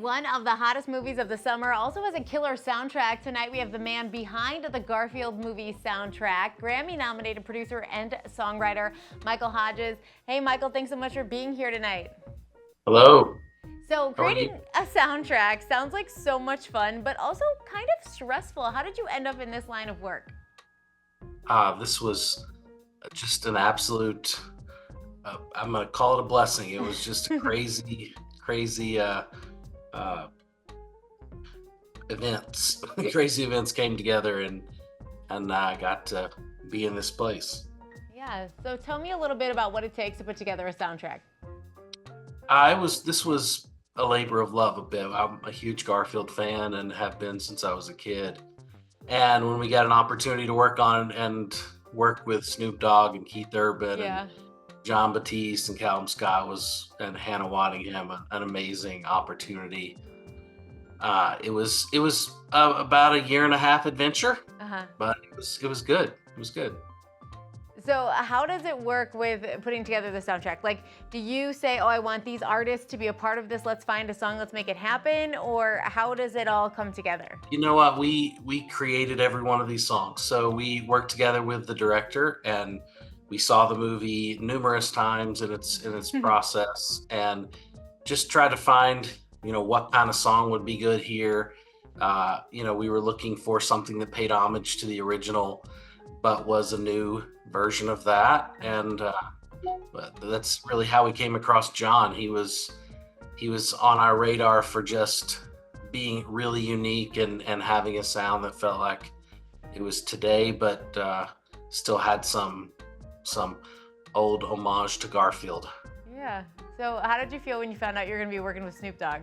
one of the hottest movies of the summer, also has a killer soundtrack. Tonight we have the man behind the Garfield Movie soundtrack, Grammy-nominated producer and songwriter, Michael Hodges. Hey, Michael, thanks so much for being here tonight. Hello. So How are you? creating a soundtrack sounds like so much fun, but also kind of stressful. How did you end up in this line of work? This was just an absolute, I'm going to call it a blessing. It was just a crazy uh, events. Crazy events came together and I got to be in this place. Yeah, so tell me a little bit about what it takes to put together a soundtrack. This was a labor of love a bit. I'm a huge Garfield fan and have been since I was a kid. And when we got an opportunity to work on and work with Snoop Dogg and Keith Urban and Yeah. John Batiste and Callum Scott and Hannah Waddingham, an amazing opportunity. It was about a year and a half adventure, Uh-huh. but it was good. It was good. So how does it work with putting together the soundtrack? Like, do you say, oh, I want these artists to be a part of this, let's find a song, let's make it happen? Or how does it all come together? You know what? We created every one of these songs. So we worked together with the director and we saw the movie numerous times in its process and just tried to find, what kind of song would be good here. We were looking for something that paid homage to the original, but was a new version of that. And but that's really how we came across John. He was on our radar for just being really unique and having a sound that felt like it was today, but still had some old homage to Garfield. Yeah. So how did you feel when you found out you're going to be working with Snoop Dogg?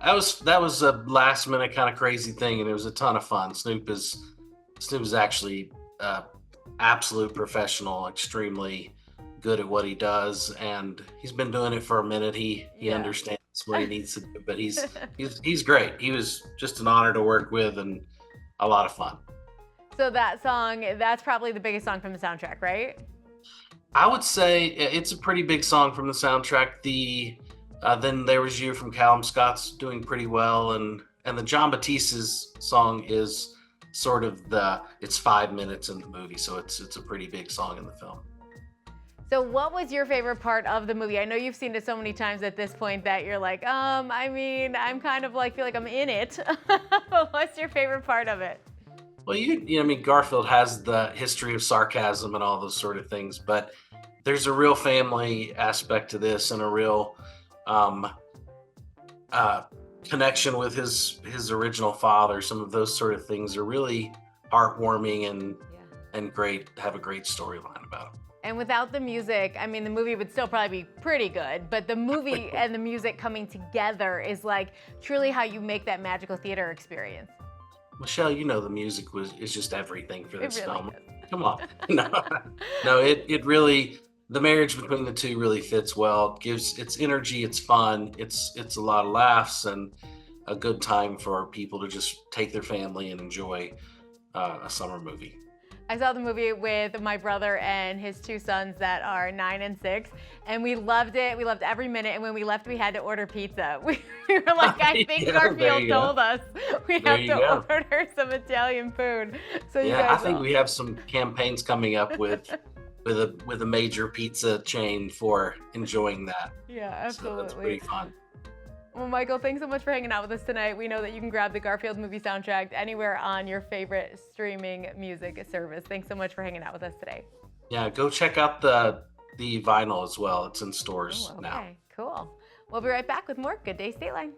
That was a last minute kind of crazy thing, and it was a ton of fun. Snoop is actually absolute professional, extremely good at what he does, and he's been doing it for a minute. He Yeah. understands what he needs to do, but he's great. He was just an honor to work with and a lot of fun. So that song, that's probably the biggest song from the soundtrack, right? I would say it's a pretty big song from the soundtrack. The Then There Was You from Callum Scott's doing pretty well, and the John Batiste's song is sort of it's 5 minutes in the movie, so it's a pretty big song in the film. So what was your favorite part of the movie? I know you've seen it so many times at this point that you're like, I'm kind of like, feel like I'm in it. But what's your favorite part of it? Well, Garfield has the history of sarcasm and all those sort of things, but there's a real family aspect to this and a real connection with his original father. Some of those sort of things are really heartwarming and great. Have a great storyline about them. And without the music, the movie would still probably be pretty good, but the movie and the music coming together is like truly how you make that magical theater experience. Michelle, the music is just everything for this It really film. is. Come on. No, it really, the marriage between the two really fits well. It gives it's energy, it's fun, it's a lot of laughs and a good time for people to just take their family and enjoy a summer movie. I saw the movie with my brother and his two sons that are 9 and 6, and we loved it. We loved every minute, and when we left, we had to order pizza. We were like, I think Yeah, there Garfield you go. told us we There have you to go. order some Italian food. So you Yeah, I guys think all- we have some campaigns coming up with a major pizza chain for enjoying that. Yeah, So that's absolutely. pretty fun. Well, Michael, thanks so much for hanging out with us tonight. We know that you can grab the Garfield Movie soundtrack anywhere on your favorite streaming music service. Thanks so much for hanging out with us today. Yeah, go check out the vinyl as well. It's in stores Oh, now. okay, cool. We'll be right back with more Good Day Stateline.